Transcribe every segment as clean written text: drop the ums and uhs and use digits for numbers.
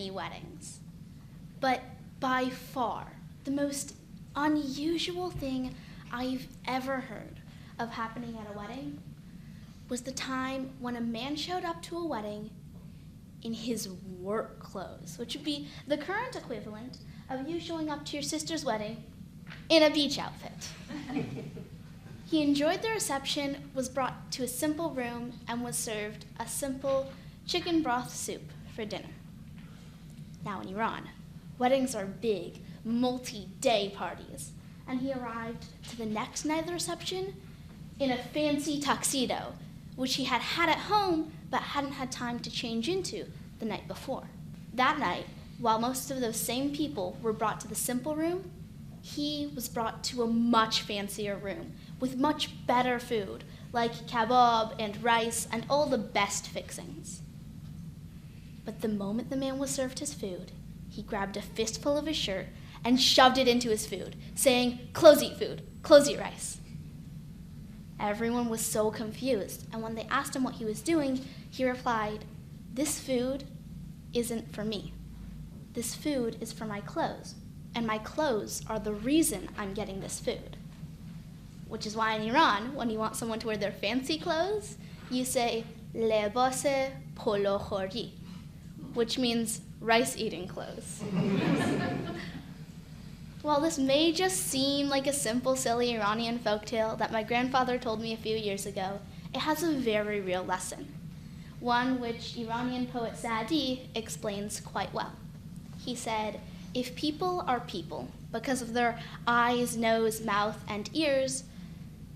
many weddings. But by far, the most unusual thing I've ever heard of happening at a wedding was the time when a man showed up to a wedding in his work clothes, which would be the current equivalent of you showing up to your sister's wedding in a beach outfit. He enjoyed the reception, was brought to a simple room, and was served a simple chicken broth soup for dinner. Now in Iran, weddings are big, multi-day parties, and he arrived to the next night of the reception in a fancy tuxedo, which he had had at home but hadn't had time to change into the night before. That night, while most of those same people were brought to the simple room, he was brought to a much fancier room with much better food, like kebab and rice and all the best fixings. But the moment the man was served his food, he grabbed a fistful of his shirt and shoved it into his food, saying, "Close eat food, close eat rice." Everyone was so confused, and when they asked him what he was doing, he replied, "This food isn't for me. This food is for my clothes, and my clothes are the reason I'm getting this food." Which is why in Iran, when you want someone to wear their fancy clothes, you say, "Lebase polo khori," which means rice-eating clothes. While this may just seem like a simple, silly Iranian folktale that my grandfather told me a few years ago, it has a very real lesson, one which Iranian poet Saadi explains quite well. He said, "If people are people because of their eyes, nose, mouth, and ears,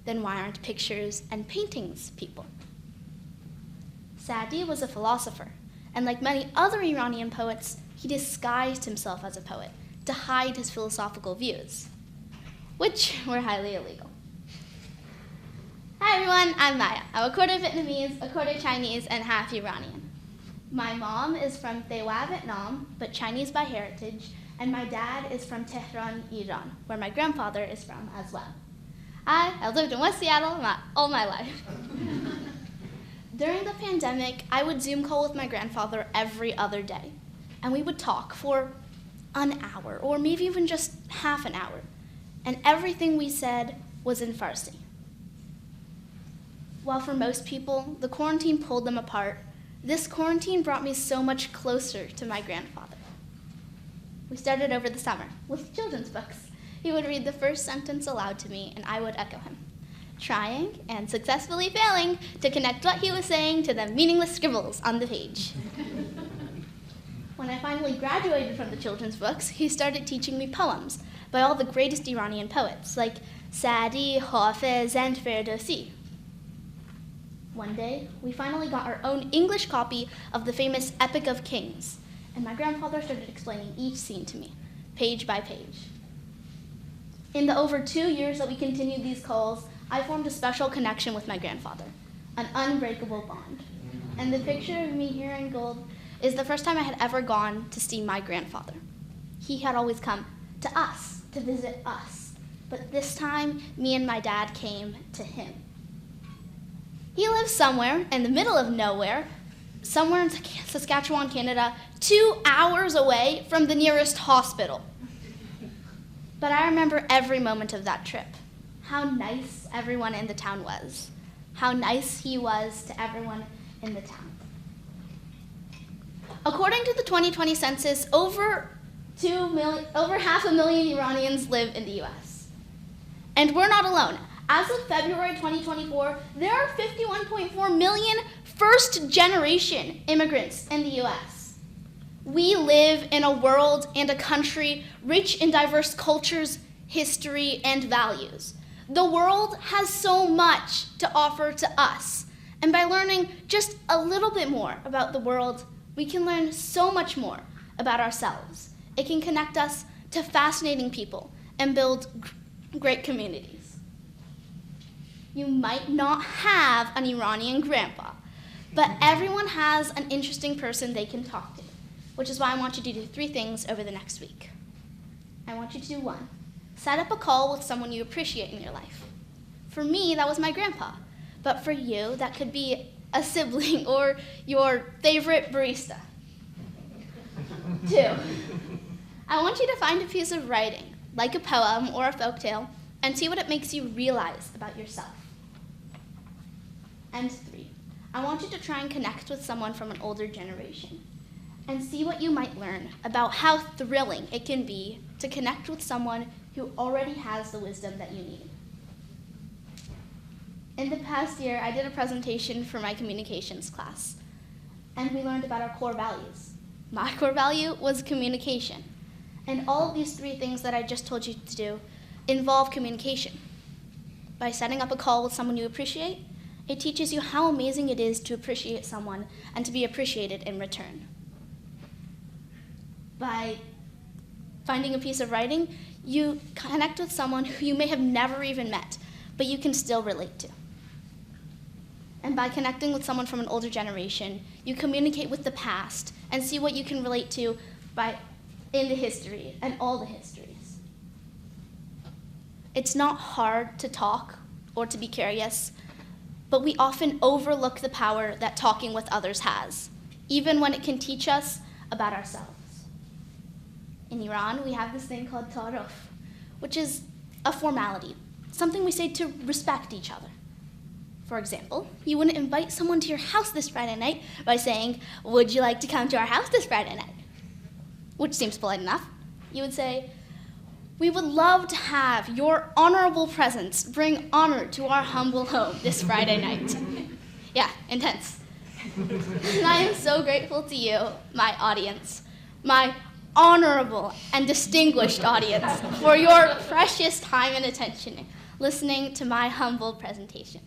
then why aren't pictures and paintings people?" Saadi was a philosopher, and like many other Iranian poets, he disguised himself as a poet to hide his philosophical views, which were highly illegal. Hi everyone, I'm Maya. I'm a quarter Vietnamese, a quarter Chinese, and half Iranian. My mom is from Thewa, Vietnam, but Chinese by heritage, and my dad is from Tehran, Iran, where my grandfather is from as well. I've lived in West Seattle all my life. During the pandemic, I would Zoom call with my grandfather every other day, and we would talk for an hour, or maybe even just half an hour, and everything we said was in Farsi. While for most people, the quarantine pulled them apart, this quarantine brought me so much closer to my grandfather. We started over the summer with children's books. He would read the first sentence aloud to me, and I would echo him, trying and successfully failing to connect what he was saying to the meaningless scribbles on the page. When I finally graduated from the children's books, he started teaching me poems by all the greatest Iranian poets, like Saadi, Hafiz, and Ferdowsi. One day, we finally got our own English copy of the famous Epic of Kings, and my grandfather started explaining each scene to me, page by page. In the over 2 years that we continued these calls, I formed a special connection with my grandfather, an unbreakable bond. And the picture of me here in gold is the first time I had ever gone to see my grandfather. He had always come to us, to visit us, but this time, me and my dad came to him. He lives somewhere in the middle of nowhere, somewhere in Saskatchewan, Canada, 2 hours away from the nearest hospital. But I remember every moment of that trip, how nice everyone in the town was, how nice he was to everyone in the town. According to the 2020 census, over 500,000 Iranians live in the US. And we're not alone. As of February 2024, there are 51.4 million first-generation immigrants in the US. We live in a world and a country rich in diverse cultures, history, and values. The world has so much to offer to us, and by learning just a little bit more about the world, we can learn so much more about ourselves. It can connect us to fascinating people and build great communities. You might not have an Iranian grandpa, but everyone has an interesting person they can talk to, which is why I want you to do 3 things over the next week. I want you to do 1, set up a call with someone you appreciate in your life. For me, that was my grandpa, but for you, that could be a sibling or your favorite barista. 2, I want you to find a piece of writing, like a poem or a folktale, and see what it makes you realize about yourself. And 3, I want you to try and connect with someone from an older generation and see what you might learn about how thrilling it can be to connect with someone who already has the wisdom that you need. In the past year, I did a presentation for my communications class, and we learned about our core values. My core value was communication, and all of these 3 things that I just told you to do involve communication. By setting up a call with someone you appreciate, it teaches you how amazing it is to appreciate someone and to be appreciated in return. By finding a piece of writing, you connect with someone who you may have never even met, but you can still relate to. And by connecting with someone from an older generation, you communicate with the past and see what you can relate to in the history and all the histories. It's not hard to talk or to be curious, but we often overlook the power that talking with others has, even when it can teach us about ourselves. In Iran, we have this thing called ta'aruf, which is a formality, something we say to respect each other. For example, you wouldn't invite someone to your house this Friday night by saying, "Would you like to come to our house this Friday night?" Which seems polite enough. You would say, "We would love to have your honorable presence bring honor to our humble home this Friday night." Yeah, intense. And I am so grateful to you, my audience, my honorable and distinguished audience, for your precious time and attention listening to my humble presentation.